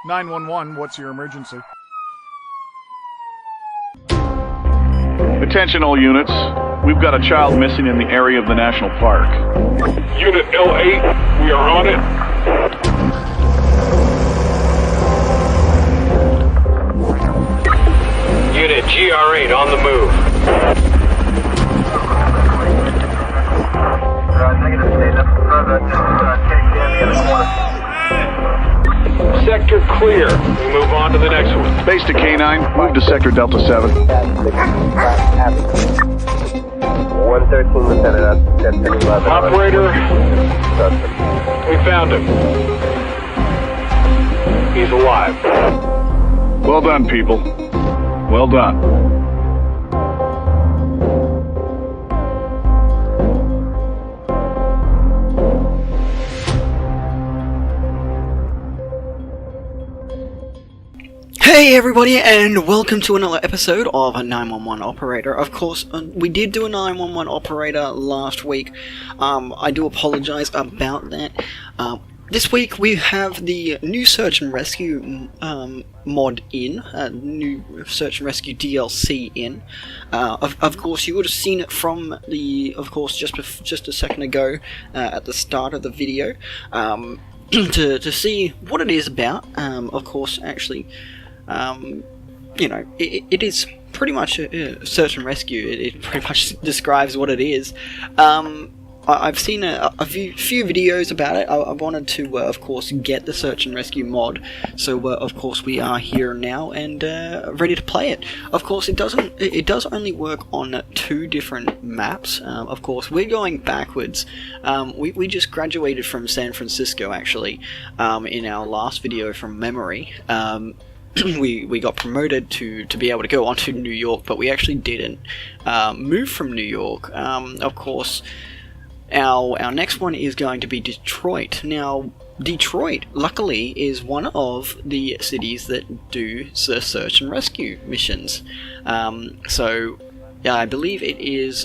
911, what's your emergency? Attention all units. We've got a child missing in the area of the national park. Unit L8, we are on it. Unit GR8 on the move. Sector clear. We move on to the next one. Base to K9, move to Sector Delta 7. 113, Lieutenant, that's 1011. Operator, we found him. He's alive. Well done, people. Well done. Hey everybody, and welcome to another episode of a 911 Operator. Of course, we did do a 911 Operator last week. I do apologize about that. This week we have the new Search and Rescue mod in, new Search and Rescue DLC in. Of course, you would have seen it from the, just a second ago at the start of the video. To see what it is about. Of course, actually. You know, it is pretty much a search and rescue. It pretty much describes what it is. I've seen a few videos about it. I wanted to, of course, get the search and rescue mod. So, of course, we are here now and ready to play it. Of course, it does only work on 2 different maps. Of course, we're going backwards. We just graduated from San Francisco, actually, in our last video from memory. We got promoted to be able to go on to New York, but we actually didn't move from New York. Of course, our next one is going to be Detroit. Now, Detroit, luckily, is one of the cities that do the search and rescue missions. So, I believe it is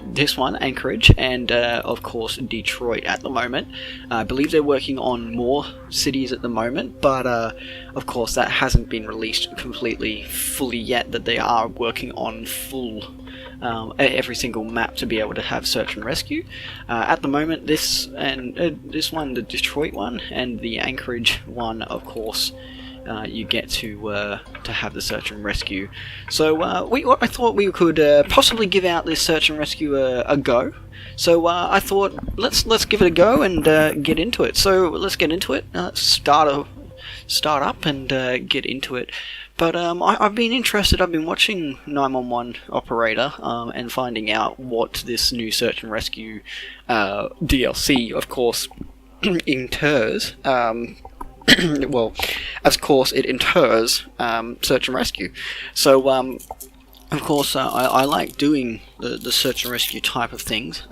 this one, Anchorage, and of course Detroit at the moment. I believe they're working on more cities at the moment, but of course that hasn't been released fully yet, that they are working on full every single map to be able to have search and rescue. At the moment, this one, the Detroit one, and the Anchorage one, of course, you get to have the search and rescue. So I thought we could possibly give out this search and rescue a go. So I thought let's give it a go and get into it. So let's get into it. Start up and get into it. But I've been interested. I've been watching 911 Operator and finding out what this new search and rescue DLC, of course, inters. Well, of course, it inters search and rescue. So, of course, I like doing the search and rescue type of things.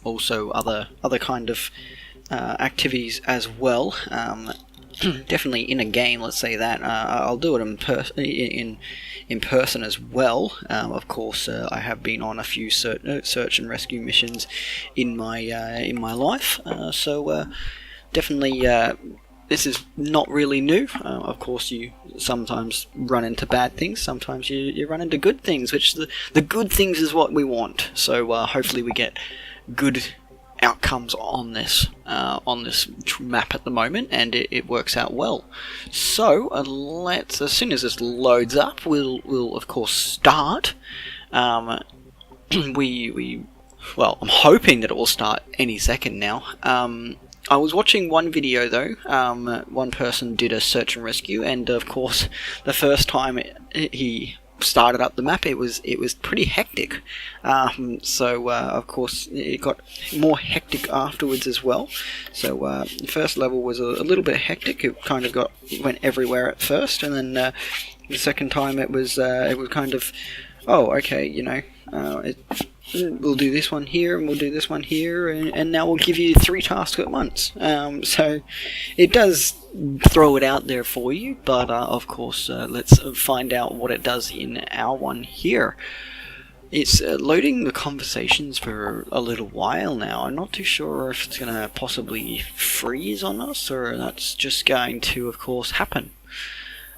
Also, other kind of activities as well. Definitely in a game, let's say that. I'll do it in person as well. Of course, I have been on a few search and rescue missions in my life. So, definitely. This is not really new. Of course, you sometimes run into bad things. Sometimes you run into good things, which the good things is what we want. So hopefully we get good outcomes on this map at the moment, and it works out well. So let's, as soon as this loads up, we'll of course start. Well, I'm hoping that it will start any second now. I was watching one video though. One person did a search and rescue, and of course, the first time he started up the map, it was pretty hectic. So of course, it got more hectic afterwards as well. So the first level was a little bit hectic. It kind of went everywhere at first, and then the second time it was kind of, oh, okay, you know. We'll do this one here, and we'll do this one here, and now we'll give you 3 tasks at once. So it does throw it out there for you, but of course, let's find out what it does in our one here. It's loading the conversations for a little while now. I'm not too sure if it's going to possibly freeze on us, or that's just going to, of course, happen.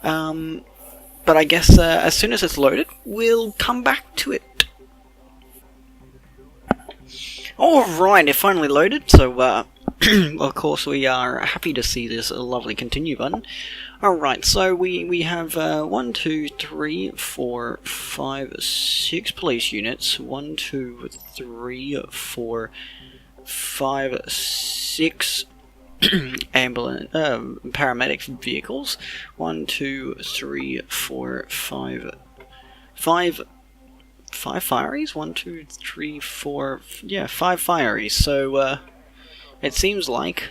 But I guess as soon as it's loaded, we'll come back to it. Alright, it finally loaded, so of course we are happy to see this lovely continue button. Alright, so we have 1, 2, 3, 4, 5, 6 police units. 1, 2, 3, 4, 5, 6 ambulance paramedic vehicles. 1, 2, 3, 4, 5 fireys. 1, 2, 3, 4, yeah, 5 fireys. So it seems like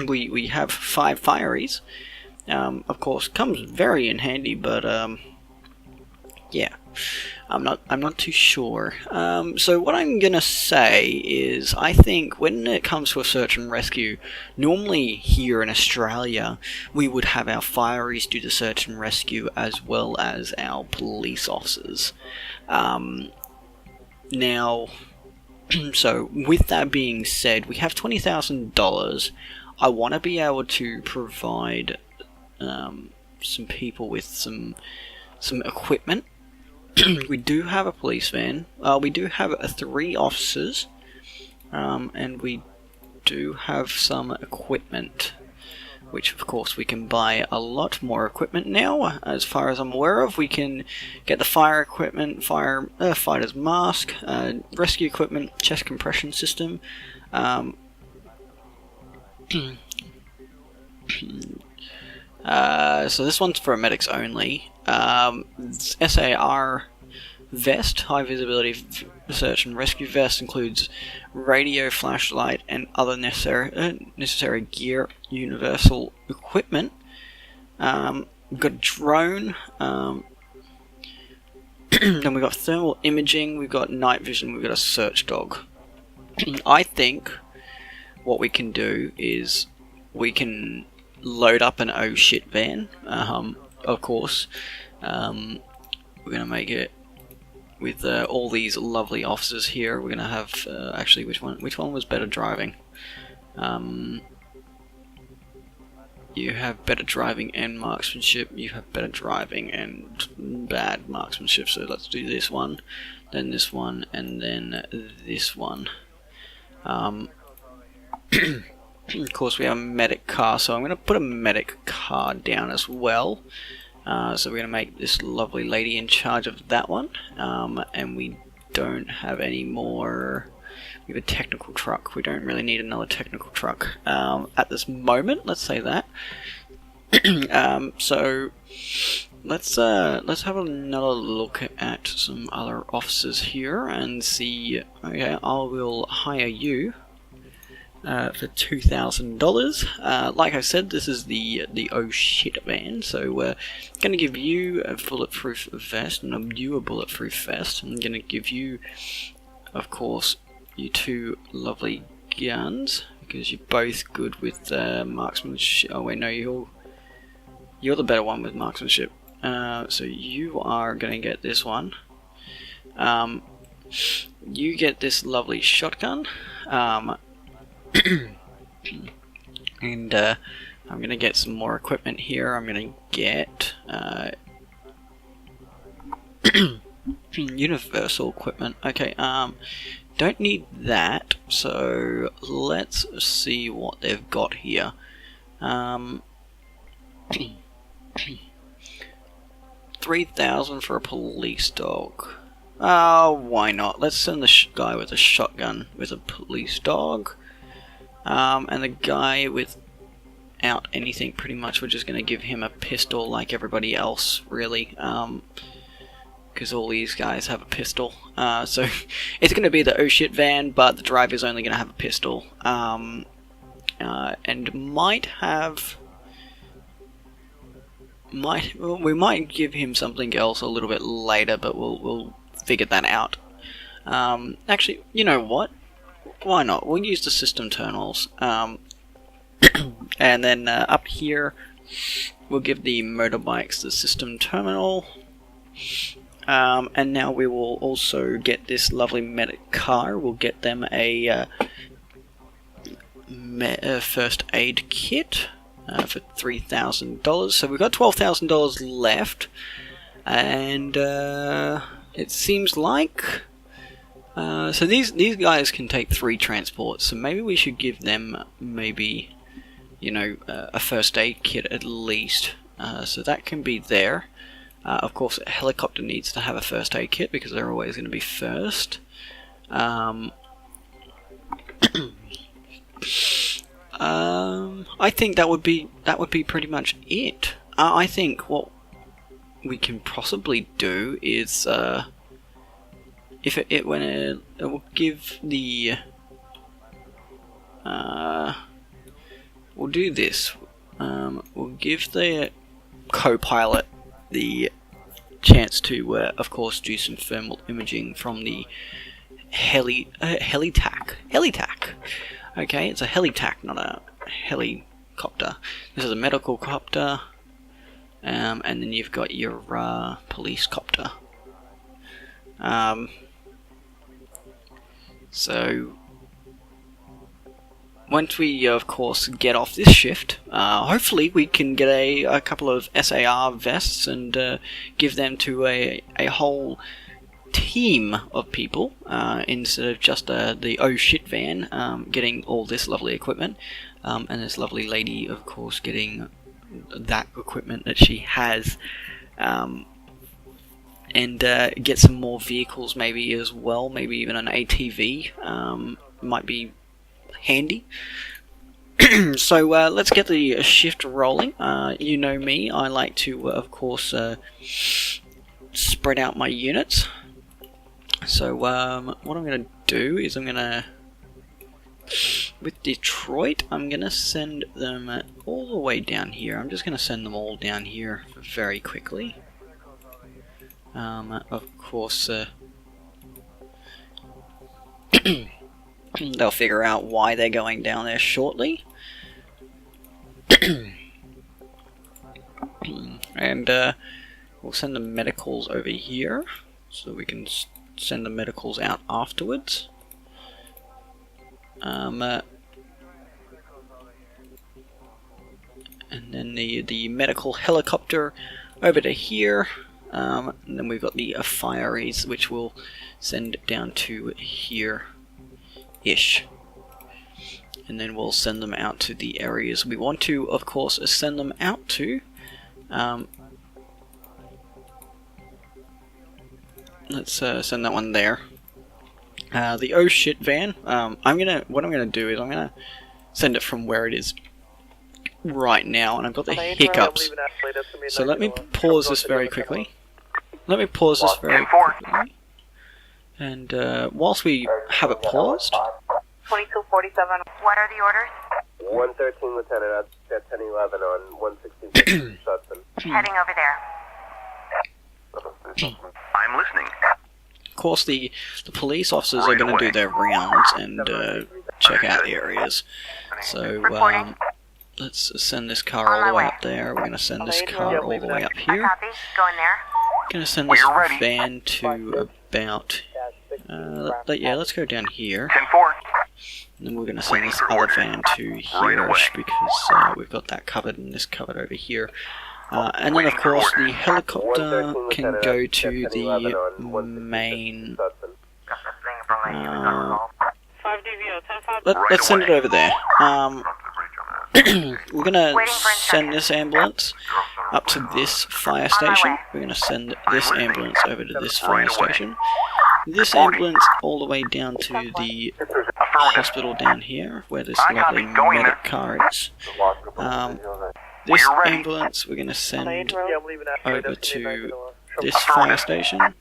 we have 5 fireys. Of course, comes very in handy, but yeah, I'm not too sure. So what I'm gonna say is, I think when it comes to a search and rescue, normally here in Australia, we would have our fireys do the search and rescue as well as our police officers. Now, so with that being said, we have $20,000. I want to be able to provide some people with some equipment. We do have a police van. We do have 3 officers, and we do have some equipment, which of course we can buy a lot more equipment now. As far as I'm aware of, we can get the fire equipment, fighter's mask, rescue equipment, chest compression system. So this one's for medics only. SAR vest, high visibility search and rescue vest, includes radio, flashlight, and other necessary gear, universal equipment. We've got a drone, then we've got thermal imaging, we've got night vision, we've got a search dog. I think what we can do is we can load up an oh shit van. Of course, we're gonna make it with all these lovely officers here. We're gonna have actually, which one was better driving? You have better driving and marksmanship. You have better driving and bad marksmanship. So let's do this one, then this one, and then this one. Of course, we have a medic car, so I'm going to put a medic car down as well. So we're going to make this lovely lady in charge of that one. And we don't have any more. We have a technical truck. We don't really need another technical truck at this moment. Let's say that. So let's have another look at some other officers here and see. Okay, I will hire you. For $2,000. Like I said, this is the oh shit van, so we're going to give you a bulletproof vest and you a bulletproof vest. I'm going to give you, of course, you 2 lovely guns, because you're both good with marksmanship. Oh wait, no, you're the better one with marksmanship. So you are going to get this one. You get this lovely shotgun. And I'm gonna get some more equipment here. I'm gonna get universal equipment. Okay, don't need that, so let's see what they've got here. 3,000 for a police dog. Why not? Let's send the guy with a shotgun with a police dog. And the guy without anything, pretty much, we're just going to give him a pistol like everybody else, really, because all these guys have a pistol. So it's going to be the oh shit van, but the driver's only going to have a pistol, and we might give him something else a little bit later, but we'll figure that out. Actually, you know what? Why not? We'll use the system terminals. And then up here, we'll give the motorbikes the system terminal. And now we will also get this lovely medic car. We'll get them a first aid kit for $3,000. So we've got $12,000 left, and it seems like so these guys can take 3 transports. So maybe we should give them maybe, you know, a first aid kit at least. So that can be there. Of course, a helicopter needs to have a first aid kit because they're always going to be first. I think that would be pretty much it. I think what we can possibly do is if it will give the we'll do this. We'll give the co-pilot the chance to, of course, do some thermal imaging from the helitac. Okay, it's a helitac, not a helicopter. This is a medical copter, and then you've got your police copter. So once we, of course, get off this shift, hopefully we can get a couple of SAR vests and give them to a whole team of people, instead of just the oh shit van getting all this lovely equipment, and this lovely lady, of course, getting that equipment that she has, and get some more vehicles maybe as well, maybe even an ATV might be handy. So let's get the shift rolling. You know me, I like to, of course, spread out my units. So what I'm going to do is with Detroit, I'm going to send them all the way down here. I'm just going to send them all down here very quickly. Of course, they'll figure out why they're going down there shortly. And we'll send the medicals over here, so we can send the medicals out afterwards. And then the medical helicopter over to here. And then we've got the fireys, which we'll send down to here-ish. And then we'll send them out to the areas we want to, of course, send them out to. Let's send that one there. The oh shit van. What I'm gonna do is I'm gonna send it from where it is right now, and I've got the hiccups. So let me pause this very quickly. And whilst we have it paused. 2247. What are the orders? 113, Lieutenant, at 1011 on 166 Sutton. Heading over there. I'm listening. Of course, the police officers are going to do their rounds and check out the areas. So let's send this car all the way up there. We're going to send this car all the way up here. Copy. Going there. Going to send this van to about let's go down here. 10-4. And then we're going to send this other van to here-ish because we've got that covered and this covered over here. And then, of course, the helicopter can go to the main. Let's send it over there. We're gonna send this ambulance up to this fire station. We're gonna send this ambulance over to this fire station. This ambulance all the way down to the hospital down here, where this lovely medic car is. This ambulance we're going to send over to this fire station.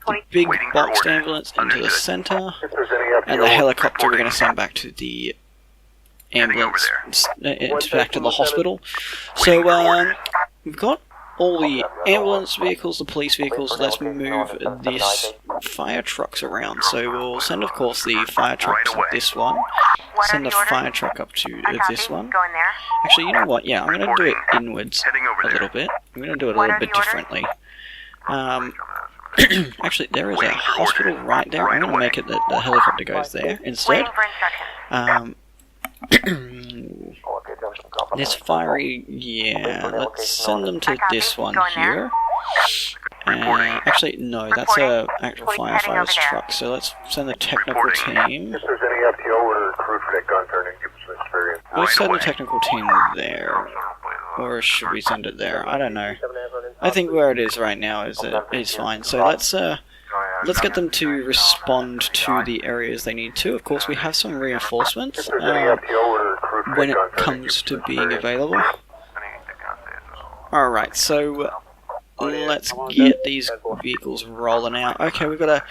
The big boxed ambulance into the center. And the helicopter we're going to send back to the ambulance, back to the hospital. So we've got all the ambulance vehicles, the police vehicles. Let's move these fire trucks around. So we'll send, of course, the fire truck to this one. Send the fire truck up to this one. Actually, you know what? Yeah, I'm going to do it inwards a little bit. I'm going to do it a little bit differently. Actually, there is a hospital right there. I'm going to make it that the helicopter goes there instead. Waiting for instructions. This fiery, yeah, let's send them to this one here. Actually, no, that's a actual firefighter's truck, so let's send the technical team. If there's any FTO or crew for that gun turning, give us some experience. Let's send the technical team there. Or should we send it there? I don't know. I think where it is right now is fine. So let's get them to respond to the areas they need to. Of course, we have some reinforcements when it comes to being available. Alright, so let's get these vehicles rolling out. Okay, we've got a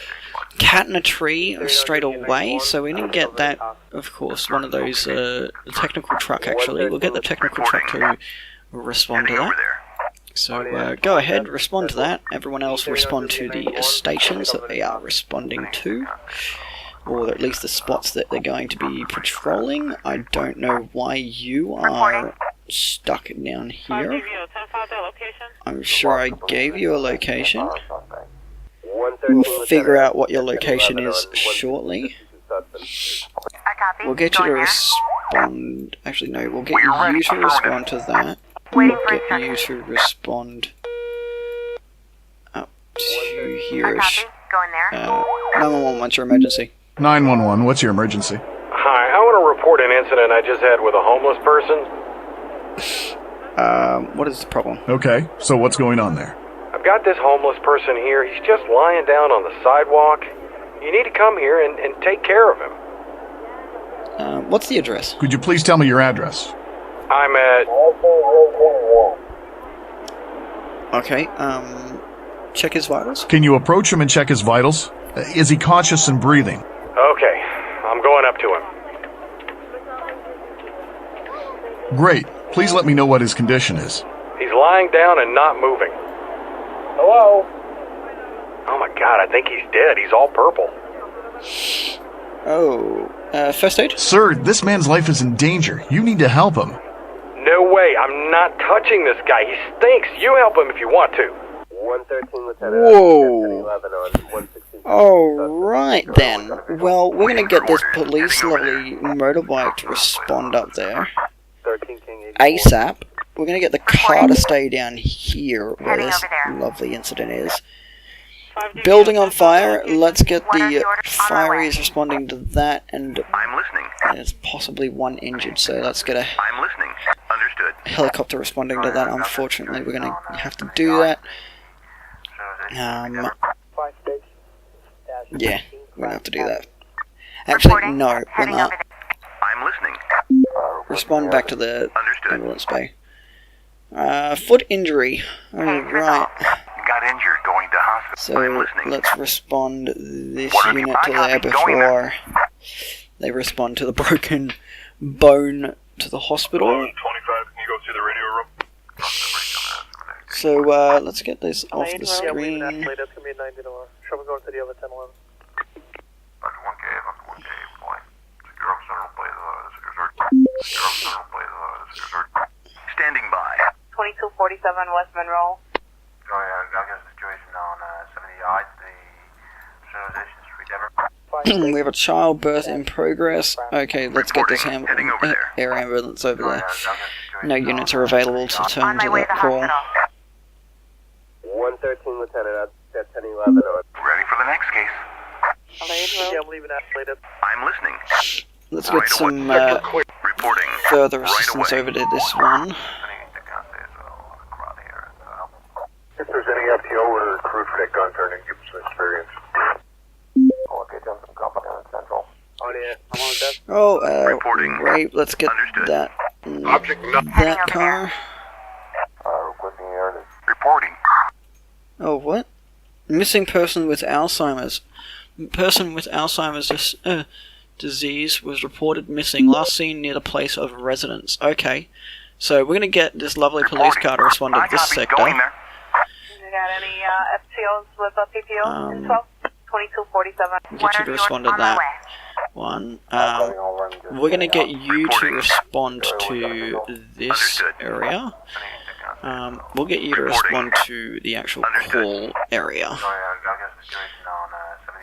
cat in a tree straight away, so we need to get that, of course, one of those, the technical truck actually. We'll get the technical truck to respond to that. So go ahead, respond to that. Everyone else respond to the stations that they are responding to, or at least the spots that they're going to be patrolling. I don't know why you are stuck down here. I'm sure I gave you a location. We'll figure out what your location is shortly. We'll get you to respond. Actually, no, we'll get you to respond to that. We'll get you to respond up to here-ish. 911, what's your emergency? 911, what's your emergency? Hi, I want to report an incident I just had with a homeless person. What is the problem? Okay, so what's going on there? I've got this homeless person here. He's just lying down on the sidewalk. You need to come here and take care of him. What's the address? Could you please tell me your address? I'm at... Okay, check his vitals. Can you approach him and check his vitals? Is he conscious and breathing? Okay, I'm going up to him. Great. Please let me know what his condition is. He's lying down and not moving. Hello? Oh my god, I think he's dead. He's all purple. Oh, first aid? Sir, this man's life is in danger. You need to help him. No way, I'm not touching this guy. He stinks. You help him if you want to. 113 Lieutenant. Whoa. 1011 on 160. Alright then. Well, we're gonna get this police lovely motorbike to respond up there. 13 King 84. ASAP. We're gonna get the car to stay down here where this lovely incident is. Building on fire, let's get the fireys responding to that, and I'm listening. there's possibly one injured, so let's get a I'm listening. Understood. helicopter responding to that. Unfortunately, we're gonna have to do that. Yeah, we're gonna have to do that. Actually, no, we're not. I'm listening. Respond back to the Understood. ambulance bay. Foot injury. Alright. Got injured going to hospital. I'm So listening. let's respond this What have you- unit to I there copy, going there. before they respond to the broken bone to the hospital. 25, can you go to the radio room? So let's get this off the screen. Shall we go to the other 1011? Standing by. 2247 West Monroe. We have a childbirth in progress. Okay, let's get this Heading over there. air ambulance over there. No units are available to On turn my to way to that the call. hospital. 113 Lieutenant at 1011 on. Ready for the next case. Yeah, I'm leaving that later. I'm listening. Let's get some Reporting. further Right assistance away. over to this one. If there's any FTO or crew for that gun turning, give us some experience. Okay, done some company on Central. On it. I'm on desk. Oh, Reporting. great. Let's get Understood. that Object not... that car. Requesting air. Reporting. Oh, what? Missing person with Alzheimer's. Person with Alzheimer's disease was reported missing. Last seen near the place of residence. Okay. So we're going to get this lovely police car to respond to I this copy. sector. Going there. You got any FTOs with a PPO in 12? 2247. Get you to respond to that one. We're going to get you to respond to this area. We'll get you to respond to the actual call area.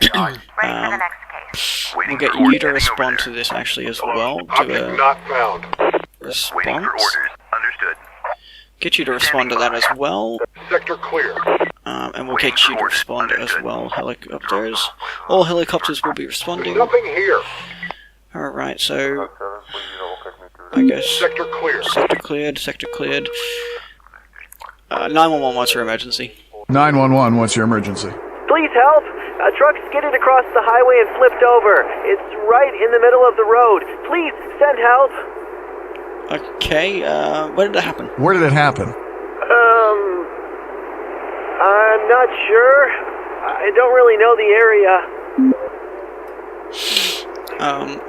Ready for the next case. We'll get you to respond to this actually as well. Do Object not found. Waiting response. for orders. Understood. Get you to respond to that as well. Sector clear. And we'll get you to respond as well. Helicopters. All helicopters will be responding. Nothing here. Alright, so I guess Sector clear. sector cleared, sector cleared. 911, what's your emergency? 911, what's your emergency? Please help! A truck skidded across the highway and flipped over. It's right in the middle of the road. Please, send help! Okay, where did that happen? Where did it happen? I'm not sure. I don't really know the area.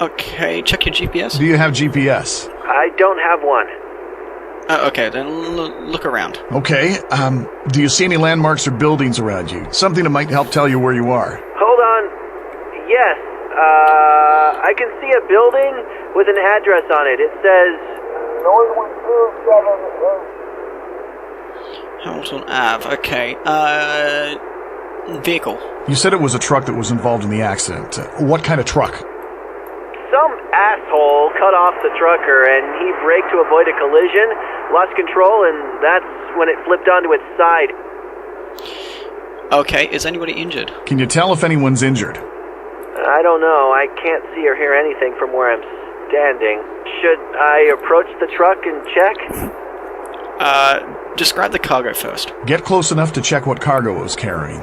Okay, check your GPS. Do you have GPS? I don't have one. Okay, then look around. Okay, do you see any landmarks or buildings around you? Something that might help tell you where you are. Hold on. Yes, I can see a building with an address on it. It says... Hamilton Ave, okay. Vehicle. You said it was a truck that was involved in the accident. What kind of truck? Some asshole cut off the trucker and he braked to avoid a collision, lost control, and that's when it flipped onto its side. Okay, is anybody injured? Can you tell if anyone's injured? I don't know. I can't see or hear anything from where I'm standing. Should I approach the truck and check? Describe the cargo first. Get close enough to check what cargo it was carrying.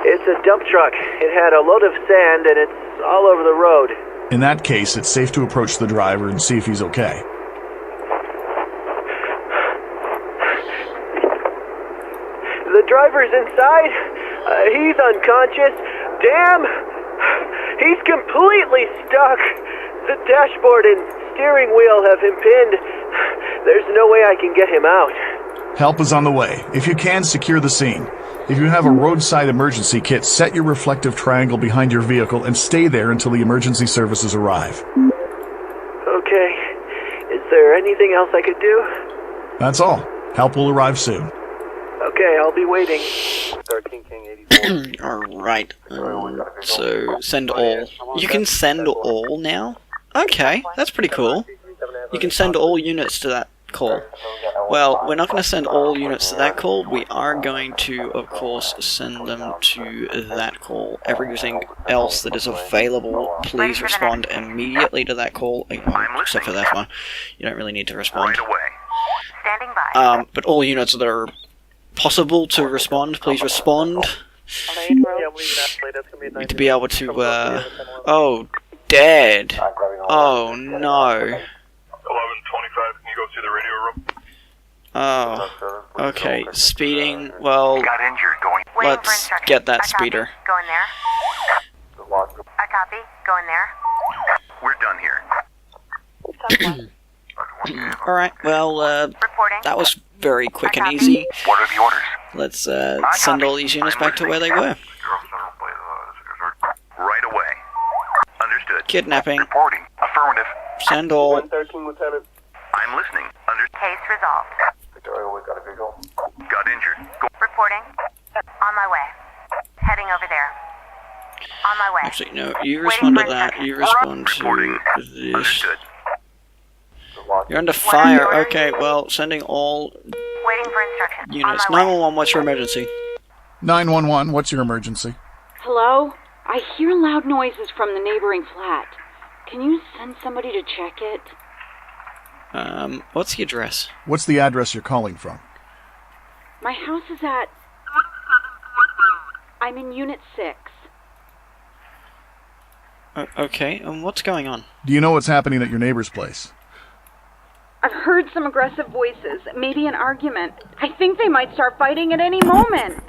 It's a dump truck. It had a load of sand and it's all over the road. In that case, it's safe to approach the driver and see if he's okay. The driver's inside. He's unconscious. Damn! He's completely stuck. The dashboard and steering wheel have him pinned. There's no way I can get him out. Help is on the way. If you can, secure the scene. If you have a roadside emergency kit, set your reflective triangle behind your vehicle and stay there until the emergency services arrive. Okay. Is there anything else I could do? That's all. Help will arrive soon. Okay, I'll be waiting. 13 King 84. Alright, so send all. You can send all now? Okay, that's pretty cool. You can send all units to that call. Well, we're not going to send all units to that call. We are going to, of course, send them to that call. Everything else that is available, please respond immediately to that call. Except for that one. You don't really need to respond. Right away. Standing by. But all units that are possible to respond, please respond. Need to be able to, oh, dead. Oh, no. 1125, can you go to the radio room? Oh, okay, speeding, well, Got injured. Going. let's get that speeder. Go in there. I copy. Go in there. We're done here. Alright, well, Reporting. that was very quick and easy. What are the orders? Let's send all these units back to where they were. Right away. Understood. Kidnapping, Reporting. Affirmative. send all. 113, Lieutenant. I'm listening. Case resolved. Victoria, we got a visual. Got injured. Go. Reporting. On my way. Heading over there. On my way. Actually, no, you respond to that, you respond to this. Understood. You're under fire, okay, well, sending all Waiting for instructions. units. On my way. 911, what's your emergency? 911, what's your emergency? Hello? I hear loud noises from the neighboring flat. Can you send somebody to check it? What's the address? What's the address you're calling from? My house is at... I'm in Unit 6. Okay, and what's going on? Do you know what's happening at your neighbor's place? I've heard some aggressive voices, maybe an argument. I think they might start fighting at any moment.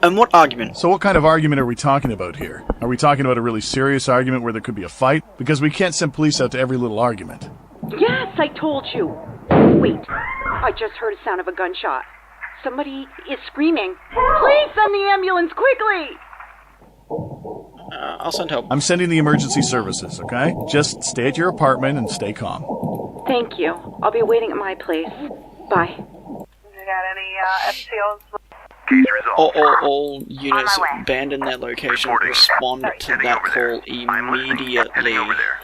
And what argument? So what kind of argument are we talking about here? Are we talking about a really serious argument where there could be a fight? Because we can't send police out to every little argument. Yes, I told you. Wait, I just heard a sound of a gunshot. Somebody is screaming. Please send the ambulance quickly! I'll send help. I'm sending the emergency services, okay? Just stay at your apartment and stay calm. Thank you. I'll be waiting at my place. Bye. You got any FTOs? Case resolved. All units On my way. abandon their location. Reporting. Respond to Heading that over there. call I'm listening. immediately. Heading over there.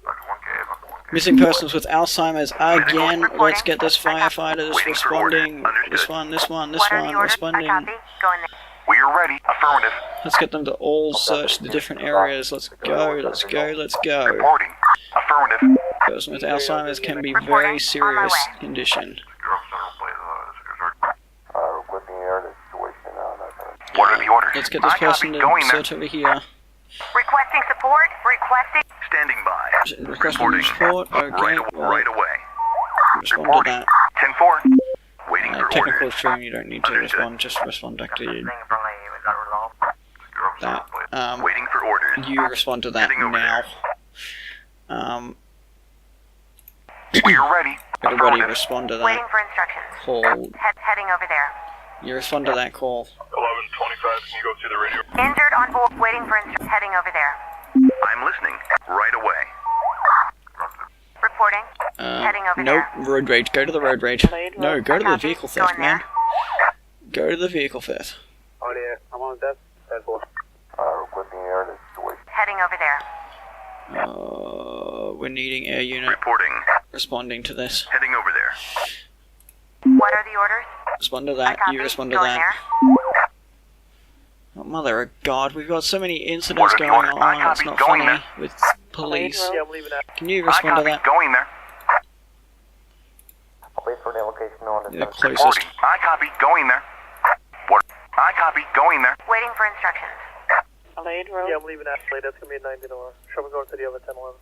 Bucket 1K, Bucket 1K. Missing persons with Alzheimer's again. Reporting. Let's get this firefighters Waiting for order. responding. Understood. This one What are the orders? responding. I copy. Go in there. We are ready. Affirmative. Let's get them to all search the different areas. Let's go. Let's go. Let's go. Reporting. Affirmative. Person with Alzheimer's can be Reporting. very On my serious way. condition. What are the orders? Let's get this I copy. person to Going there. search over here. Requesting support. Requesting. Standing by. Requesting Reporting. support. Okay, Right away. respond to Reporting. that. 10-4. Waiting for Technical orders. stream, you don't need to Understood. respond, just respond back to that. Waiting for orders. You respond to that Heading over now. We are ready. Everybody Affirmative. respond to Waiting that for instructions. call. Heading over there. You respond to that call. 1125, can you go through the radio? Injured on board. Waiting for instructions. Heading over there. I'm listening. Right away. Reporting. Heading over Nope, there. road rage. Go to the road rage. No, go to the Copy. vehicle Go theft, in man. there. Go to the vehicle theft. On air. I'm on desk. 10-4. Requesting air in this situation. Heading over there. We're needing air unit Reporting. responding to this. Heading over there. What are the orders? Respond to I that. copy. You respond to Go in that. there. Oh, mother of God, we've got so many incidents What are the going orders? on. I It's copy. not Going funny there. with police. Yeah, I'm leaving that. Can you I respond to copy. that? Going there. Wait for the location on The the closest. Reporting. I copy. Going there. What? I copy. Going there. Waiting for instructions. Yeah, I'm leaving that. That's gonna be a 90 door. Shall we go to the other 10-11?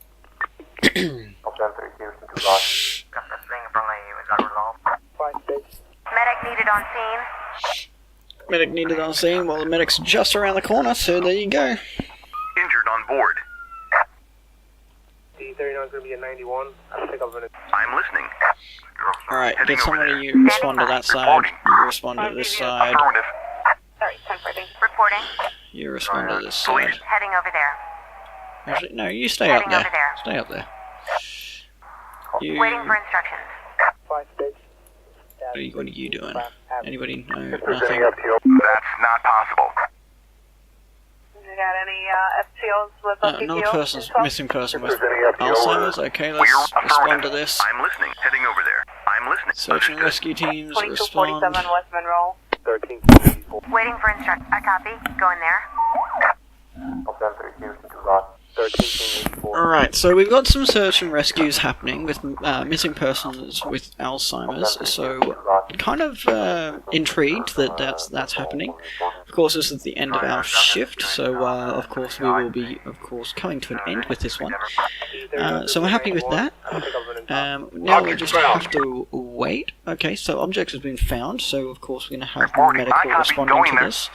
Medic needed on scene. Medic needed on scene. Well, the medic's just around the corner, so there you go. Injured on board. D39 is gonna be a 91. I'll pick up a minute. I'm listening. Alright, Heading get over somebody, there. you respond to that side. Reporting. You respond to this side. Affirmative. Sorry, 10-14. Reporting. You respond to this Police. side. Heading over there. Actually, no, you stay up Heading there. over there. Stay up there. You, Waiting for instructions. 5 states. what are you doing? Anybody? No, If there's any nothing. FTO, that's not possible. You got any FTOs with Another PPO? person's missing person with If there's any FTO, Alzheimer's. Okay, We're let's respond to affirmative. this. I'm listening. Heading over there. I'm listening. Search and Understood. rescue teams respond. 2247 West Monroe. 1354. Waiting for instructions. I copy. Go in there. 1384. Alright, so we've got some search and rescues happening with missing persons with Alzheimer's, so kind of intrigued that that's happening. Of course, this is the end of our shift, so of course we will be, coming to an end with this one. So we're happy with that. Now we just have to wait. Okay, so objects has been found, so of course we're going to have medical responding to this.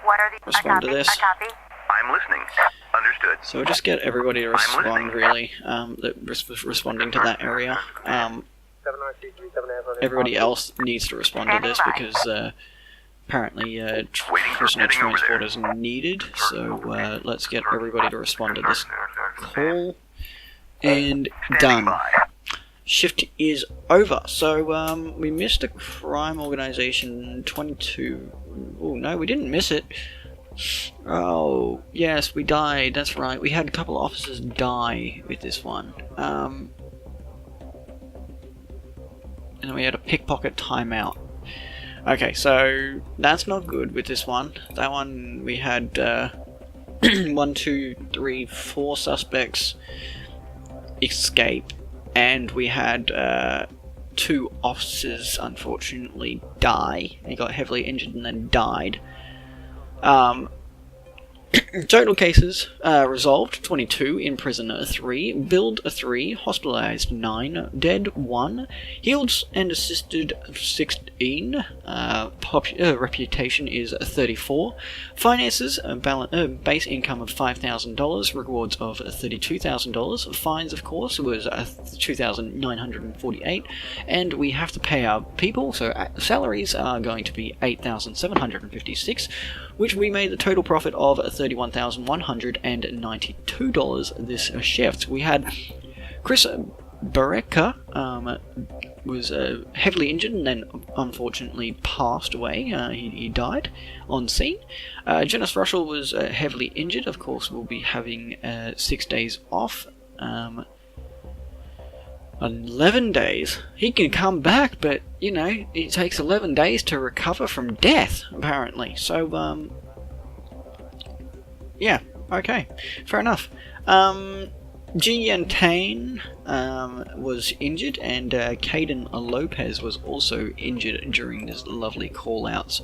What are the? Respond I to copy. this. I copy. I'm listening. Understood. So just get everybody to respond, really, responding to that area. Everybody else needs to respond to this because apparently prisoner transport is needed. So let's get everybody to respond to this call. And done. Shift is over. So we missed a crime organization 22. Oh no, we didn't miss it. Oh, yes, we died, that's right. We had a couple of officers die with this one. And then we had a pickpocket timeout. Okay, so that's not good with this one. That one, we had 1, 2, 3, 4 suspects escape. And we had 2 officers, unfortunately, die. They got heavily injured and then died. Total cases resolved 22, in prisoner 3, billed 3, hospitalized 9, dead 1, healed and assisted 16, reputation is 34, finances base income of $5,000, rewards of $32,000, fines of course was $2,948, and we have to pay our people, so salaries are going to be $8,756, which we made the total profit of $31,192 this shift. We had Chris Bareka was heavily injured and then unfortunately passed away. He died on scene. Janice Russell was heavily injured. Of course, we'll be having 6 days off. 11 days. He can come back, but, you know, it takes 11 days to recover from death, apparently. So, yeah, okay. Fair enough. Ji Yantain was injured, and Caden Lopez was also injured during this lovely call-outs.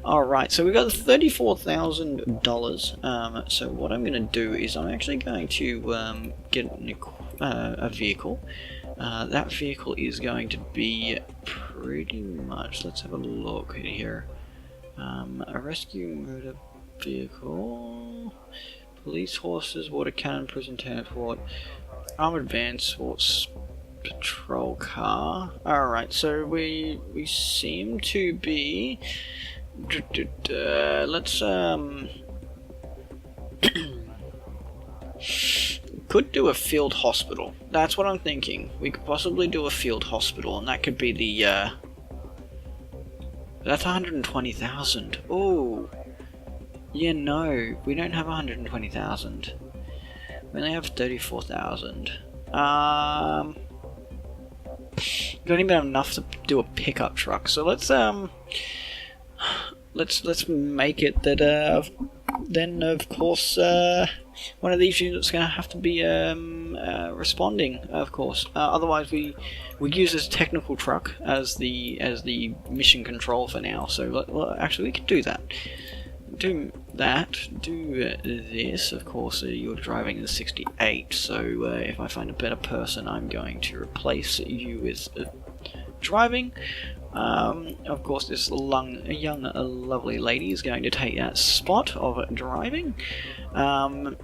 Alright, so we've got $34,000. So what I'm going to do is I'm actually going to get a vehicle. That vehicle is going to be pretty much, let's have a look here. A rescue motor vehicle, police horses, water cannon, prison transport, armored van, sports patrol car. Alright, so we seem to be... let's could do a field hospital. That's what I'm thinking. We could possibly do a field hospital, and that could be the that's 120,000. Oh, yeah, no, we don't have 120,000. We only have 34,000. Don't even have enough to do a pickup truck. So let's make it that then of course one of these units is going to have to be responding, of course. Otherwise we use this technical truck as the mission control for now. So well, actually we could do that. Do this. Of course, you're driving the 68. So if I find a better person, I'm going to replace you with driving. Of course, this young, lovely lady is going to take that spot of driving. We're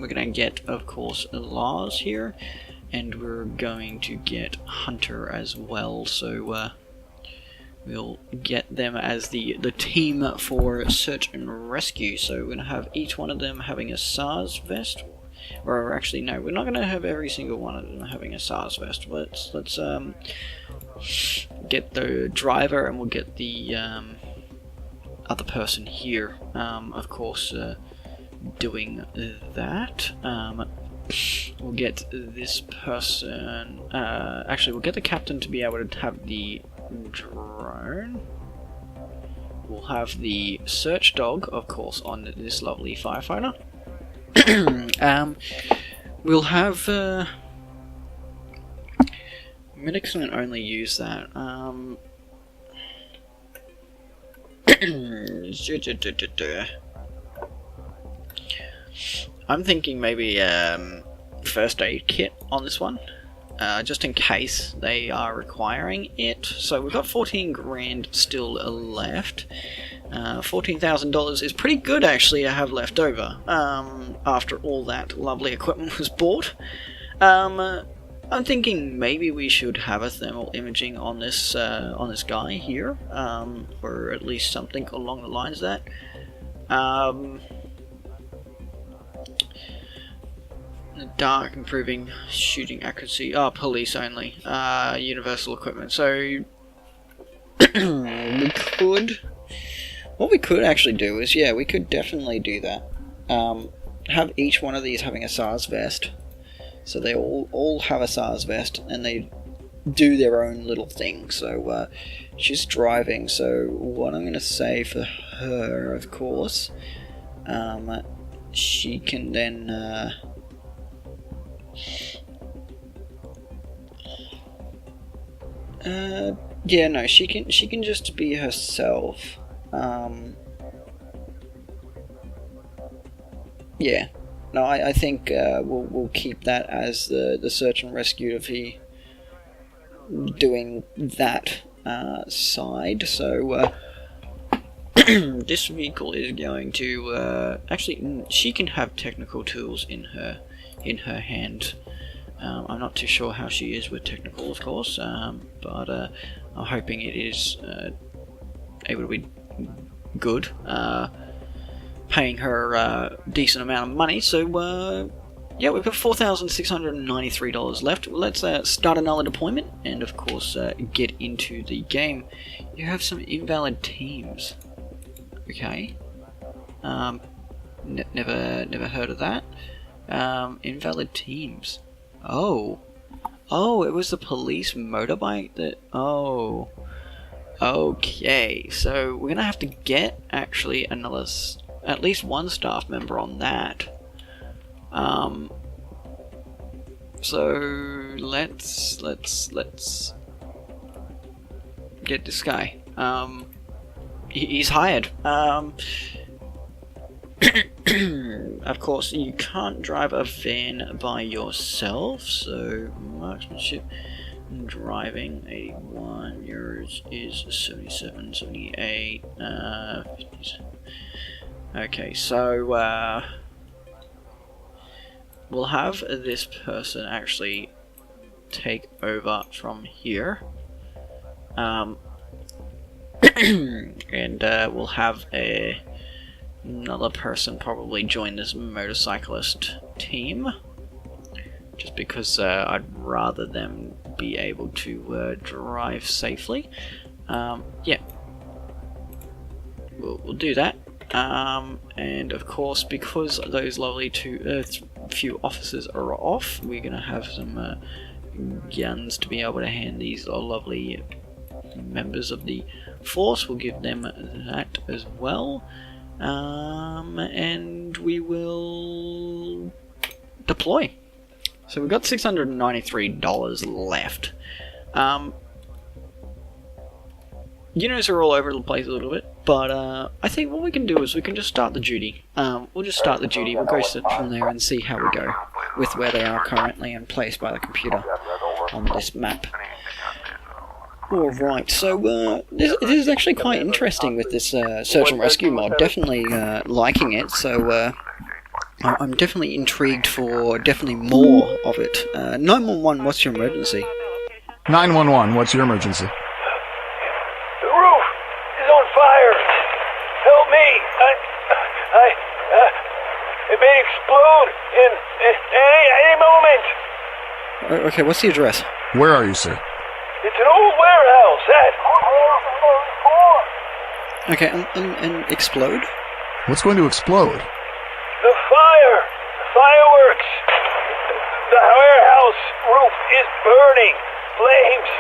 going to get, of course, Lars here, and we're going to get Hunter as well. So we'll get them as the team for search and rescue. So we're going to have each one of them having a SARS vest. Or actually, no, we're not going to have every single one of them having a SARS vest. Let's get the driver, and we'll get the other person here, of course, doing that. We'll get this person, actually we'll get the captain to be able to have the drone. We'll have the search dog, of course, on this lovely firefighter. We'll have medics don't only use that. I'm thinking maybe first aid kit on this one, just in case they are requiring it. So we've got 14 grand still left. $14,000 is pretty good actually to have left over after all that lovely equipment was bought. I'm thinking maybe we should have a thermal imaging on this guy here, or at least something along the lines of that. The dark, improving shooting accuracy. Police only. Universal equipment. So what we could actually do is, yeah, we could definitely do that. Have each one of these having a SARS vest. So they all have a SARS vest, and they do their own little thing. So she's driving, so what I'm going to say for her, of course, she can then yeah, no, she can just be herself. Yeah, no, I think we'll keep that as the search and rescue of he doing that side. So this vehicle is going to actually, she can have technical tools in her hand. I'm not too sure how she is with technical, of course, but I'm hoping it is able to be good, paying her a decent amount of money. So Yeah, we've got $4,693 left. Let's start another deployment, and of course, get into the game. You have some invalid teams. Okay. Never heard of that. Invalid teams. Oh, it was the police motorbike that. Oh. Okay, so we're gonna have to get actually another, at least one staff member on that. So let's get this guy. He's hired. Of course, you can't drive a van by yourself, so marksmanship and driving 81, yours is 77, 78, 57. Okay, so we'll have this person actually take over from here. And we'll have another person probably join this motorcyclist team, just because I'd rather them be able to drive safely. Yeah, we'll do that. And of course, because those lovely few officers are off, we're gonna have some guns to be able to hand these lovely members of the force. We'll give them that as well, and we will deploy. So we've got $693 left. Units are all over the place a little bit, but I think what we can do is we can just start the duty. We'll just start the duty, we'll go from there and see how we go with where they are currently and placed by the computer on this map. Alright, so this is actually quite interesting with this search and rescue mod. Definitely liking it, so I'm definitely intrigued for definitely more of it. 911, what's your emergency? 911, what's your emergency? The roof is on fire. Help me. It may explode in any moment. Okay, what's the address? Where are you, sir? It's an old warehouse. Okay, and explode? What's going to explode? The fireworks. The warehouse roof is burning. Flames.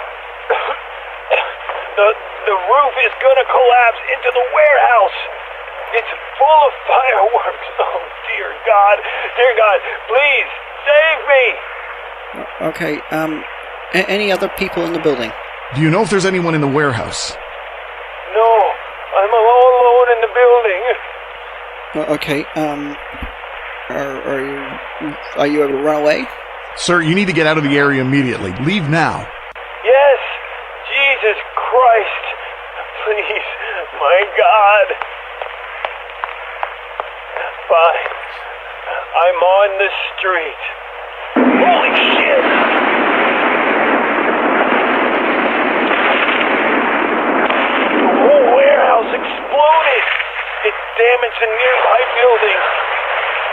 The roof is gonna collapse into the warehouse. It's full of fireworks. Oh, dear God, please save me. Okay, any other people in the building? Do you know if there's anyone in the warehouse? No, I'm all alone in the building. Okay, are you able to run away? Sir, you need to get out of the area immediately. Leave now. Yes, Jesus Christ, please, my God. Fine, I'm on the street. Holy shit! The whole warehouse exploded. It damaged a nearby building.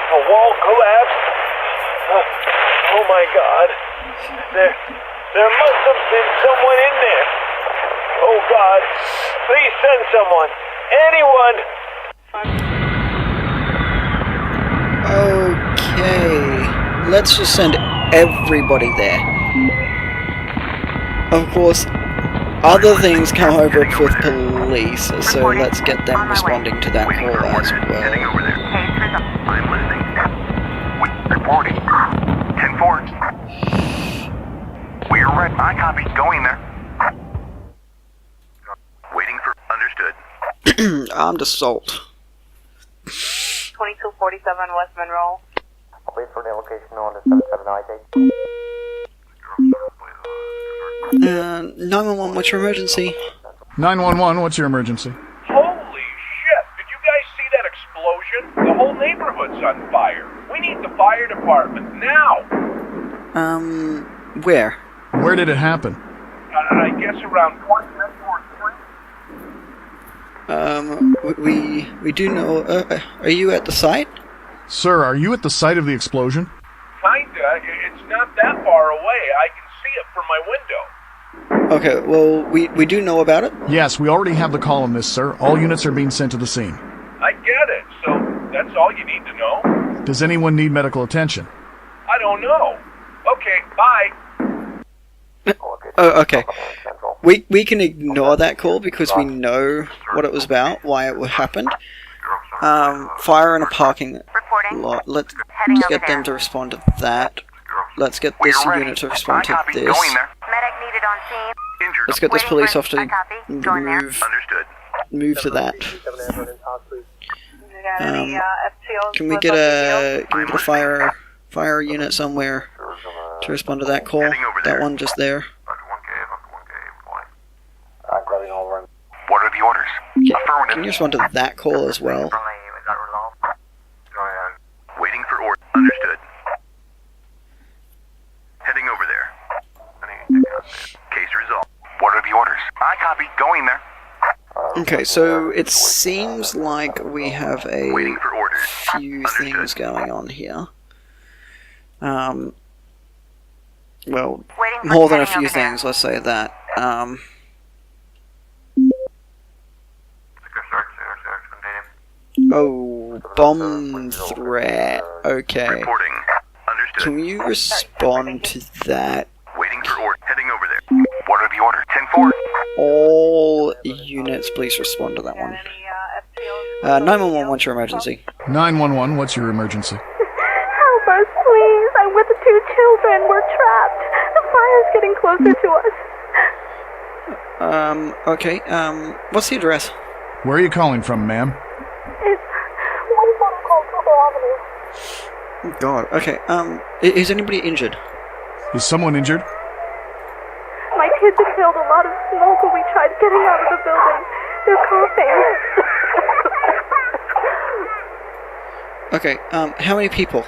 A wall collapsed. Oh my God. There must have been someone in there. Oh God, please send someone. Anyone. Okay, let's just send everybody there. Of course, other things come over with police, so let's get them responding to that call as well. I'm listening. Reporting. 10-4. We're red. I copy. Going there. Waiting for. Understood. Armed assault. 2247 West Monroe. Wait for the location on the 7798. 911, what's your emergency? 911, what's your emergency? Holy shit! Did you guys see that explosion? The whole neighborhood's on fire. We need the fire department now. Where? Where did it happen? I guess around 44th Street. We do know. Are you at the site? Sir, are you at the site of the explosion? Kinda. It's not that far away. I can see it from my window. Okay, well, we do know about it. Yes, we already have the call on this, sir. All units are being sent to the scene. I get it. So that's all you need to know? Does anyone need medical attention? I don't know. Okay, bye. Oh, okay. We can ignore that call because we know what it was about, why it happened. Fire in a parking lot. Let's get them to respond to that. Let's get this unit to respond to this. Medic needed on scene. Let's get this police officer I copy. Going there. move to that. You got any FTOs Can we with get PPO? a fire unit somewhere to respond to that call? That one just there. What are the orders? Can you respond to that call as well? Waiting for order. Understood. Heading over there. Case resolved. What are the orders? I copy. Going there. Okay, so it seems like we have a Waiting for orders. few things going on here. Well, Waiting for more than a heading few over there. things, let's say that. Oh, bomb threat. Okay. Reporting. Understood. Can you respond to that? Waiting for order. Heading over there. What are the orders? 10-4. All units, please respond to that Got one. any FTOs? 911, what's your emergency? 911, what's your emergency? Help us, please. I'm with the 2 children. We're trapped. The fire's getting closer to us. Okay, what's the address? Where are you calling from, ma'am? It's 1 Avenue. God, okay, is anybody injured? Is someone injured? My kids inhaled a lot of smoke when we tried getting out of the building. They're coughing. Okay, how many people?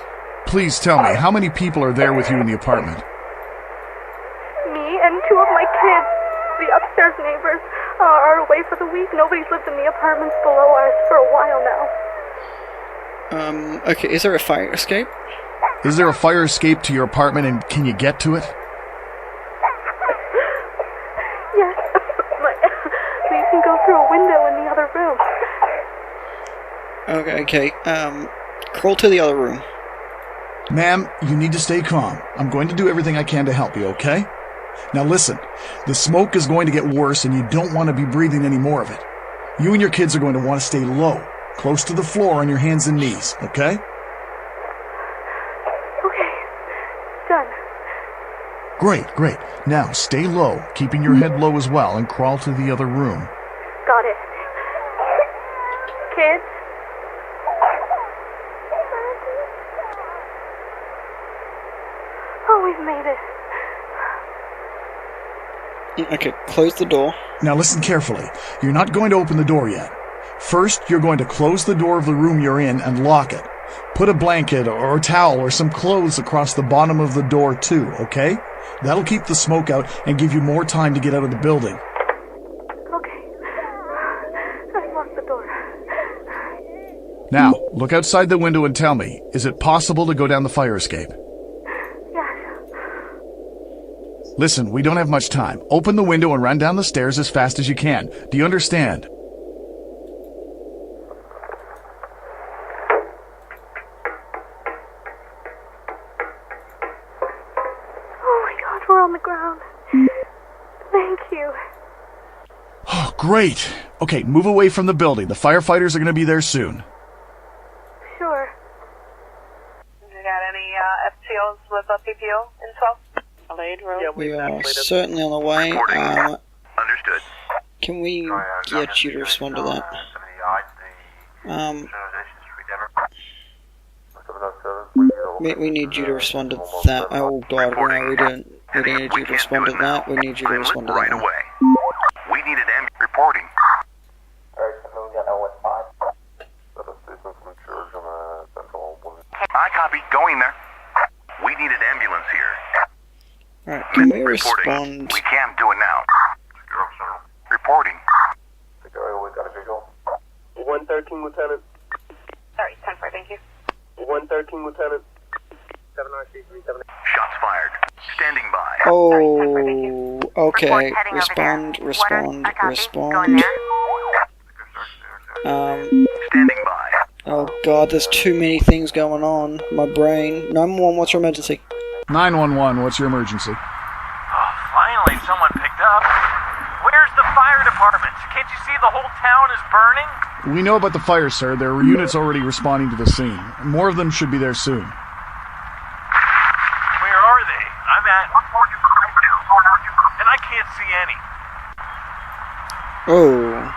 Please tell me, how many people are there with you in the apartment? Me and 2 of my kids. The upstairs neighbors are away for the week. Nobody's lived in the apartments below us for a while now. Okay, is there a fire escape? Is there a fire escape to your apartment and can you get to it? Yes. We can go through a window in the other room. Okay, crawl to the other room. Ma'am, you need to stay calm. I'm going to do everything I can to help you, okay? Now listen, the smoke is going to get worse and you don't want to be breathing any more of it. You and your kids are going to want to stay low, close to the floor on your hands and knees, okay? Okay. Done. Great. Now stay low, keeping your head low as well, and crawl to the other room. Got it. Kids? Oh, we've made it. Okay, close the door. Now listen carefully. You're not going to open the door yet. First, you're going to close the door of the room you're in and lock it. Put a blanket or a towel or some clothes across the bottom of the door too, okay? That'll keep the smoke out and give you more time to get out of the building. Okay. I locked the door. Now, look outside the window and tell me, is it possible to go down the fire escape? Yes. Listen, we don't have much time. Open the window and run down the stairs as fast as you can. Do you understand? Oh my God, we're on the ground. Thank you. Oh, great. Okay, move away from the building. The firefighters are going to be there soon. Sure. You got any FTOs with PPO in 12? We are certainly on the way. Understood. Can we get you to respond to that? We need you to respond to that. Oh God, no, we don't need you to respond to that. We need you to respond to Right that one. away. We need an ambulance reporting. I copy. Going there. We need an ambulance here. Alright, can we Reporting. respond? We can't do it now. Reporting. 113, Lieutenant. Sorry, 10-4, thank you. 113, Lieutenant. Shots fired. Standing by. Oh, okay. Report heading over there. Respond. Going there. Standing by. Oh god, there's too many things going on. My brain. 911, what's your emergency? 911, what's your emergency? Oh, finally someone picked up. Where's the fire department? Can't you see the whole town is burning? We know about the fire, sir. There are units already responding to the scene. More of them should be there soon. Where are they? I'm at... And I can't see any. Oh.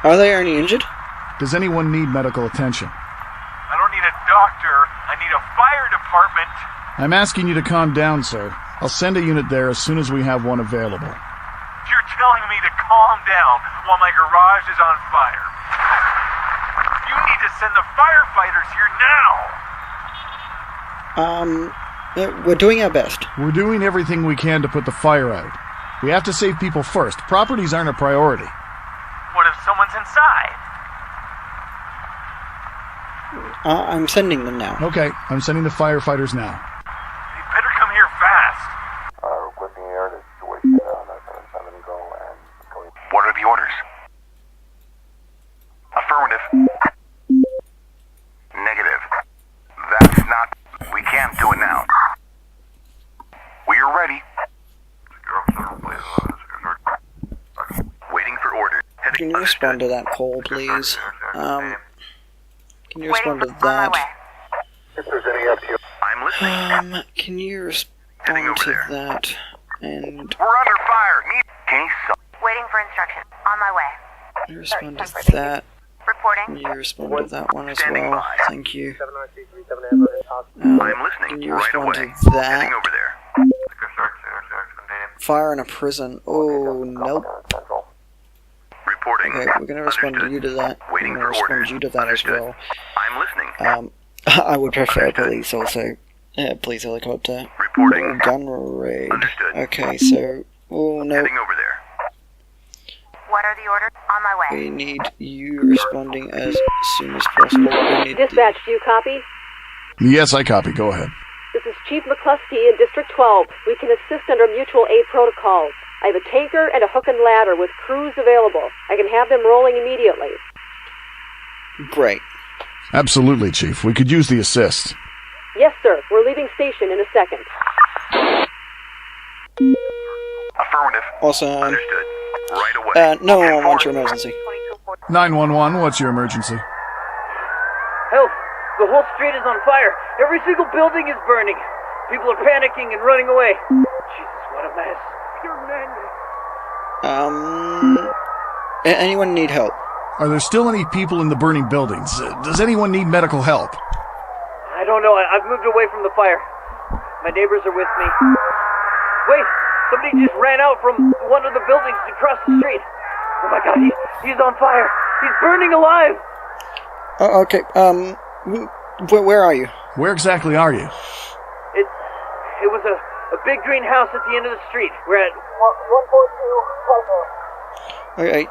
Are they any injured? Does anyone need medical attention? I don't need a doctor. I need a fire department. I'm asking you to calm down, sir. I'll send a unit there as soon as we have one available. You're telling me to calm down while my garage is on fire. You need to send the firefighters here now. We're doing our best. We're doing everything we can to put the fire out. We have to save people first. Properties aren't a priority. What if someone's inside? I'm sending them now. Okay, I'm sending the firefighters now. They better come here fast. Requesting the air situation on 7 go and going. What are the orders? Affirmative. Negative. That's not... We can't do it now. We are ready. Waiting for orders. Can you respond to that call, please? Can you respond to Waiting on my that? way. If there's any FTO... I'm listening. Can you respond to that? And We're under fire. Need case. Waiting for instructions. On my way. can you respond to that? Reporting. Can you respond to that one as Standing well? by. Thank you. I'm listening. Can you Right respond away. to that? Heading over there. Fire in a prison. Oh, nope. Reporting. Okay, we're gonna respond to you to that. We're Waiting gonna for respond orders. to you to that as Understood. well. I'm listening. I would prefer police also. Police helicopter. Reporting. Gun raid. Understood. Okay, so... Oh, no. Heading over there. What are the orders? On my way. We need you responding as soon as possible. We need Dispatch, do you copy? Yes, I copy. Go ahead. This is Chief McCluskey in District 12. We can assist under mutual aid protocols. I have a tanker and a hook and ladder with crews available. I can have them rolling immediately. Great. Absolutely, Chief. We could use the assist. Yes, sir. We're leaving station in a second. Affirmative. Awesome. Understood. Right away. No one wants your emergency. 911, what's your emergency? Help! The whole street is on fire. Every single building is burning. People are panicking and running away. Jesus, what a mess. Anyone need help? Are there still any people in the burning buildings? Does anyone need medical help? I don't know. I've moved away from the fire. My neighbors are with me. Wait! Somebody just ran out from one of the buildings across the street. Oh my god, he's on fire. He's burning alive. Okay, where are you? Where exactly are you? It was a big green house at the end of the street. We're at 142. Okay,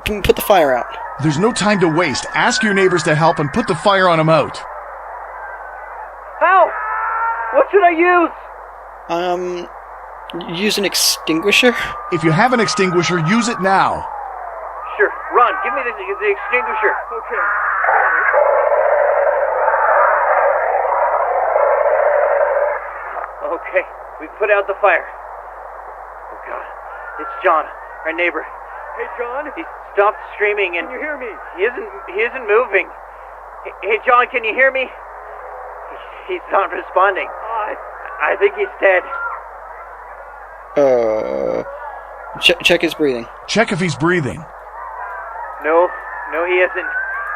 can we put the fire out? There's no time to waste. Ask your neighbors to help and put the fire on them out. How? What should I use? Use an extinguisher? If you have an extinguisher, use it now. Sure. Ron, give me the extinguisher. Okay. Okay, we put out the fire. Oh god, it's John, our neighbor. Hey John. He stopped screaming and... Can you hear me? He isn't moving. Hey John, can you hear me? He's not responding. I think he's dead. Check his breathing. Check if he's breathing. No, he isn't.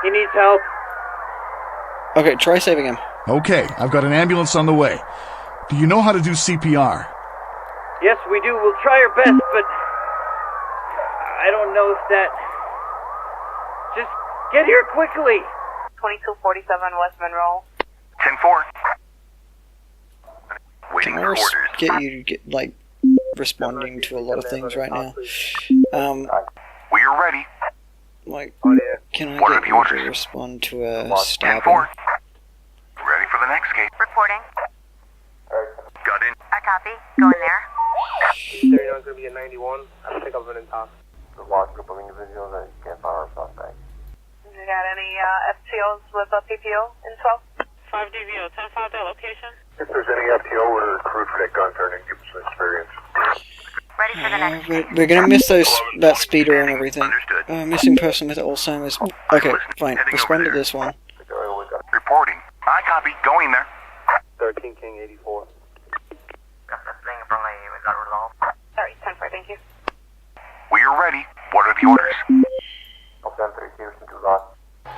He needs help. Okay, try saving him. Okay, I've got an ambulance on the way. Do you know how to do CPR? Yes, we do. We'll try our best, but I don't know if that... Just get here quickly. 2247 West Monroe. 10-4. Waiting Can for I orders. get you to get, responding to a lot of things right now? We are ready. Can I What are get the you orders? to respond to a 10-4. stabbing? Ready for the next gate. Reporting. copy. Going there. D39 is going to be a 91. I pick up an intox. The large group of individuals that can't fire a suspect. You got any FTOs with a PPO in 12? 5 DVO, 10-5 that location. If there's any FTO or crude for that gun turning, give us some experience. Ready for the next. We're gonna miss that speeder and everything. Missing person with Alzheimer's. Okay, fine. Respond to this one. Reporting. I copy. Going there. 13 King 84. Sorry, 10-4, thank you. We are ready. What are the orders?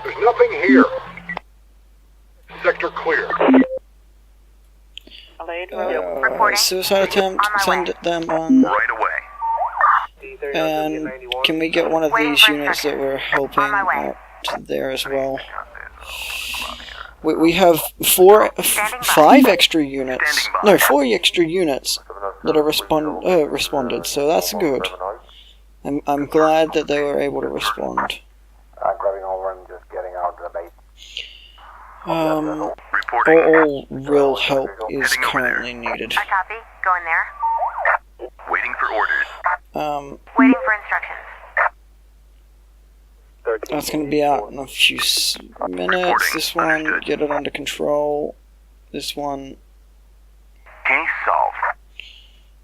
There's nothing here. Sector clear. Suicide attempt. Send them on. Right away. And can we get one of these units that we're helping out there as well? We have 5 extra units. No, 4 extra units that are responded. So that's good. I'm glad that they were able to respond. Grabbing over and just getting out of the base. All real help is currently needed. I copy. Going there. Waiting for orders. Waiting for instructions. That's going to be out in a few minutes. This one, get it under control. This one. Case solved.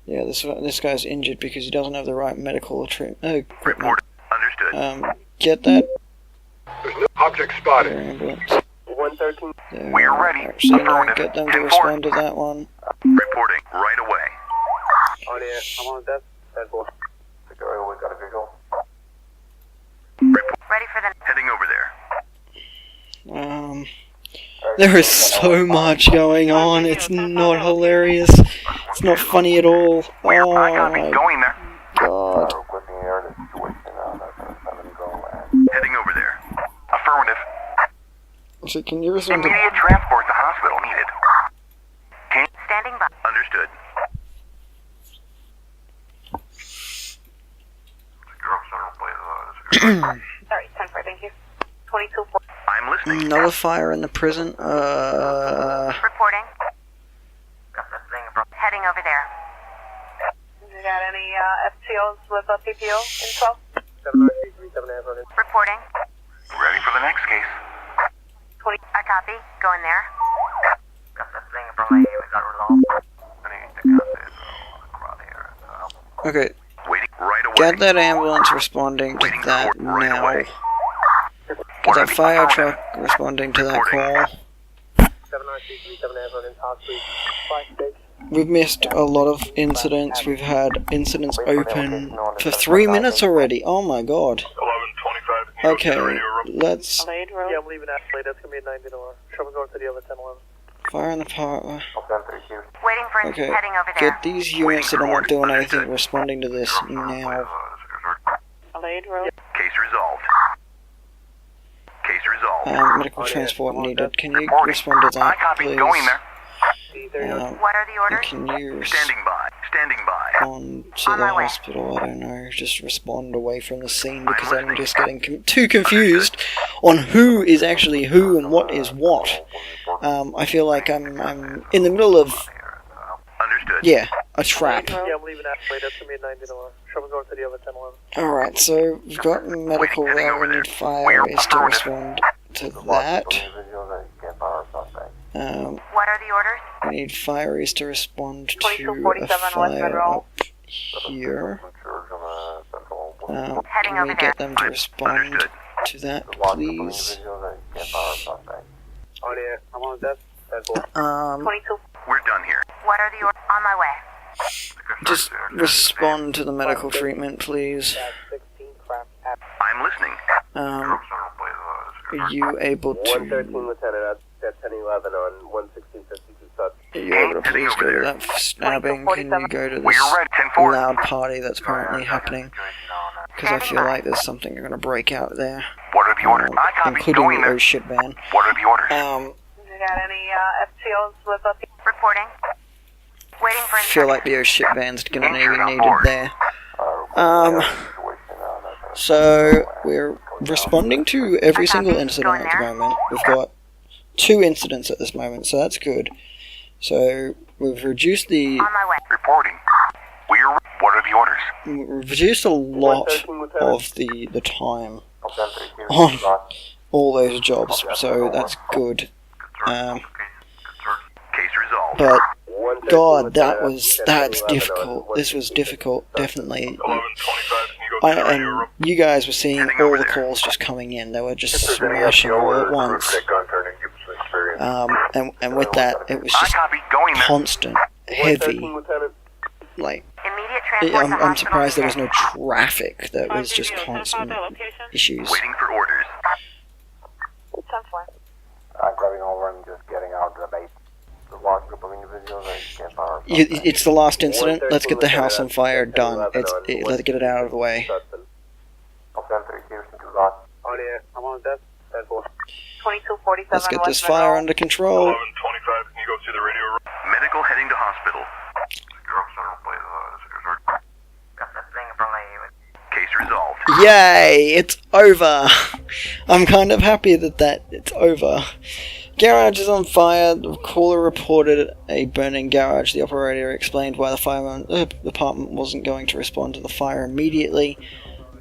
Yeah, this guy's injured because he doesn't have the right medical equipment. Understood. Get that. There's no object spotted. Ambulance. 113. We're ready. Affirmative. Get them to respond to that one. Reporting right away. On here. I'm on death. 10-4. Secretary, we got a visual. Ready for the. Heading over there. There is so much going on. It's not hilarious. It's not funny at all. Oh my going there. God. Heading over there. Affirmative. So can you respond to... Immediate transport to hospital needed. Standing by. Understood. Sorry, 10-4, thank you. 22-4. I'm listening. Another fire in the prison. Reporting. Heading over there. You got any FTOs with a PPO in 12? Reporting. Ready for the next case. 20. I copy. Going there. Okay. Waiting right away. Get that ambulance responding to that now. Get that fire truck responding to that call. We've missed a lot of incidents. We've had incidents open for 3 minutes already. Oh my god. 1125. Okay, let's... Yeah, I'm leaving Ashley. That's going to be a 90 door. Trouble going to the other 1011. Fire in the park. Waiting for Okay, heading over there. get these units that are not doing anything responding to this now. Case resolved. Case resolved. Medical transport needed. Can you respond to that, I copy. please? Going there. What are the orders? Can you Standing by. Standing by. on to the hospital? I don't know. Just respond away from the scene because I'm just getting too confused on who is actually who and what is what. I feel like I'm in the middle of a trap. Yeah, I'm leaving Ashley. That's going to be a 90 door. Trouble going to the other 1011. Alright, so we've got medical there. We need fire is to respond to that. What are the orders? We need fire is to respond to a 2247 fire up here. Can we get them to respond to that, please? On here. I'm on death. 22. We're done here. What are the orders? On my way. Just respond to the medical treatment, please. I'm listening. Are you able to... 113, Lieutenant. That's 1011 on 11652 South. Are you able to please go to that stabbing? Can you go to this loud party that's apparently happening? Because I feel like there's something going to break out there. What are the orders? I copy. Including Going the there. oh shit ban. What are the orders? You got any FTOs with a PPO? Reporting. Waiting for I feel like the oh shit ban's going to be needed there. So, we're responding to every single incident at the moment. We've got 2 incidents at this moment, so that's good. So we've reduced the On my way. Reporting. What are the orders? we've reduced a lot of the time on all those jobs, so that's good. Case resolved. But God, that's difficult. This was difficult, definitely. And you guys were seeing all the calls just coming in. They were just smashing all at once. And with that, it was just constant, heavy. Like, I'm surprised there was no traffic. There was just constant issues. Waiting for orders. I'm driving over and just getting out of the base. The last group of individuals can't fire. It's the last incident. Let's get the house on fire done. Let's get it out of the way. Let's get this fire under control. 1125, can you go to the radio room? Medical heading to hospital. Case resolved. Yay! It's over! I'm kind of happy that it's over. Garage is on fire. The caller reported a burning garage. The operator explained why the fire department wasn't going to respond to the fire immediately.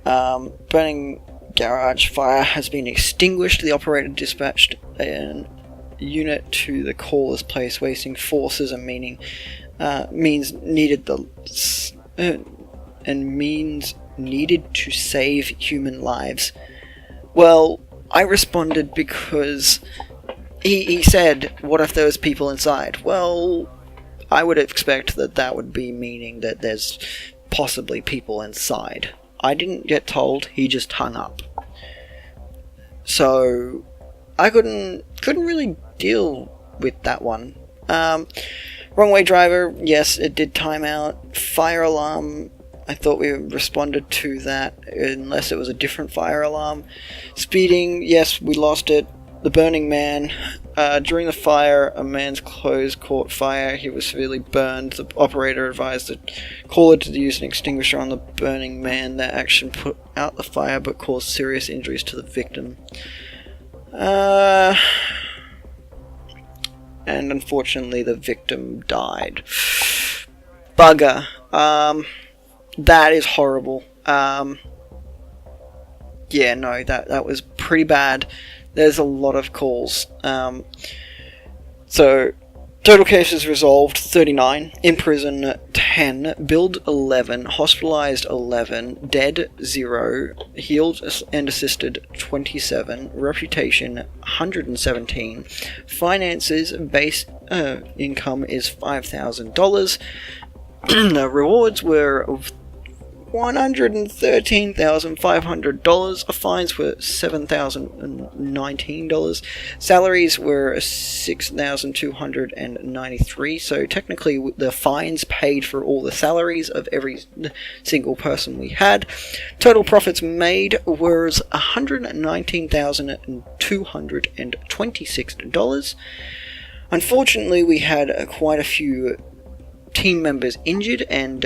Burning garage fire has been extinguished. The operator dispatched a unit to the caller's place, wasting forces and means needed to save human lives. Well, I responded because he said, what if there was people inside? Well, I would expect that would be meaning that there's possibly people inside. I didn't get told, he just hung up. So I couldn't really deal with that one. Wrong way driver, yes, it did time out. Fire alarm, I thought we responded to that unless it was a different fire alarm. Speeding, yes, we lost it. The burning man, during the fire, a man's clothes caught fire. He was severely burned. The operator advised the caller to use an extinguisher on the burning man. That action put out the fire but caused serious injuries to the victim. And unfortunately the victim died. Bugger. That is horrible. Yeah, no, that was pretty bad. There's a lot of calls. So, total cases resolved 39, in prison 10, billed 11, hospitalized 11, dead 0, healed and assisted 27, reputation 117, finances base income is $5,000. The rewards were $113,500. Fines were $7,019. Salaries were $6,293. So technically, the fines paid for all the salaries of every single person we had. Total profits made was $119,226. Unfortunately, we had quite a few team members injured, and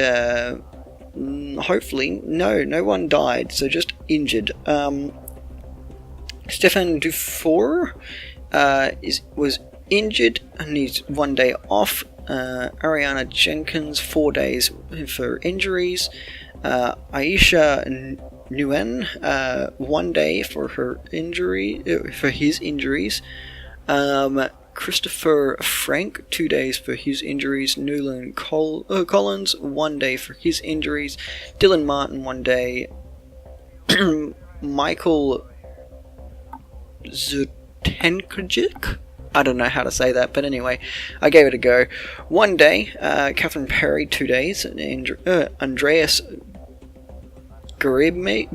hopefully no one died, so just injured. Stefan Dufour was injured and needs 1 day off. Ariana Jenkins 4 days for injuries. Aisha Nguyen 1 day for his injuries. Christopher Frank 2 days for his injuries. Newland Collins 1 day for his injuries. Dylan Martin 1 day. Michael Zutenkajic, I don't know how to say that, but anyway, I gave it a go. 1 day. Catherine Perry 2 days. Andreas Garibi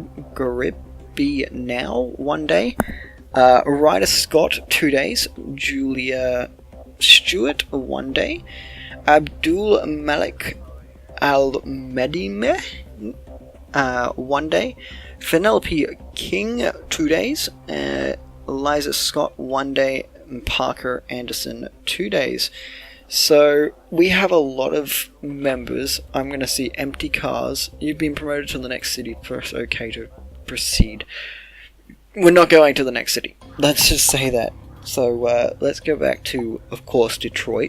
now 1 day. Ryder Scott 2 days. Julia Stewart 1 day. Abdul Malik Al-Medime 1 day. Penelope King 2 days. Eliza Scott 1 day. And Parker Anderson 2 days. So we have a lot of members. I'm going to see empty cars. You've been promoted to the next city. Press OK to proceed. We're not going to the next city. Let's just say that. So let's go back to, of course, Detroit.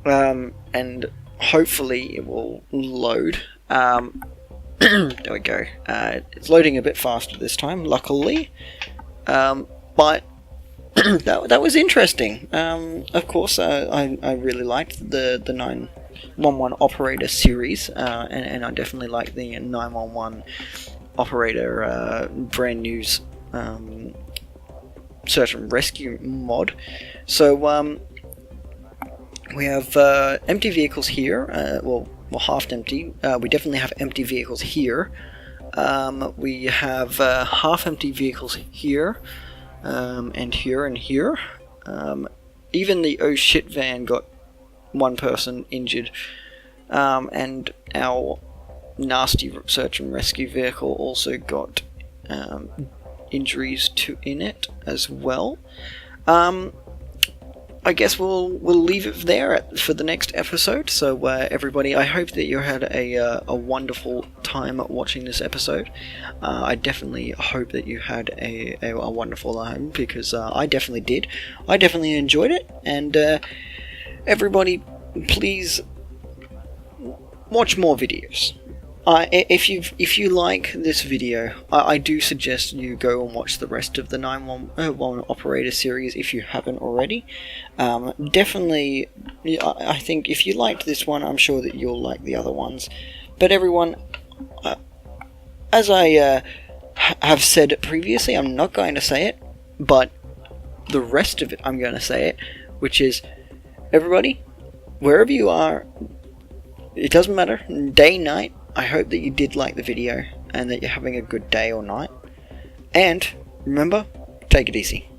and hopefully it will load. There we go. It's loading a bit faster this time, luckily. But that was interesting. Of course, I really liked the 911 operator series, and I definitely like the 911 operator brand new search and rescue mod. So we have empty vehicles here. Well, half empty. We definitely have empty vehicles here. We have half empty vehicles here, and here and here. Even the oh shit van got one person injured, and our nasty search and rescue vehicle also got injuries in it as well. I guess we'll leave it there for the next episode. So everybody, I hope that you had a wonderful time watching this episode. I definitely hope that you had a wonderful time, because I definitely did. I definitely enjoyed it, and everybody, please watch more videos. If you like this video, I do suggest you go and watch the rest of the 911 operator series if you haven't already. Definitely, I think if you liked this one, I'm sure that you'll like the other ones. But everyone, as I have said previously, I'm not going to say it, but the rest of it I'm going to say it, which is, everybody, wherever you are, it doesn't matter, day, night, I hope that you did like the video, and that you're having a good day or night. And remember, take it easy.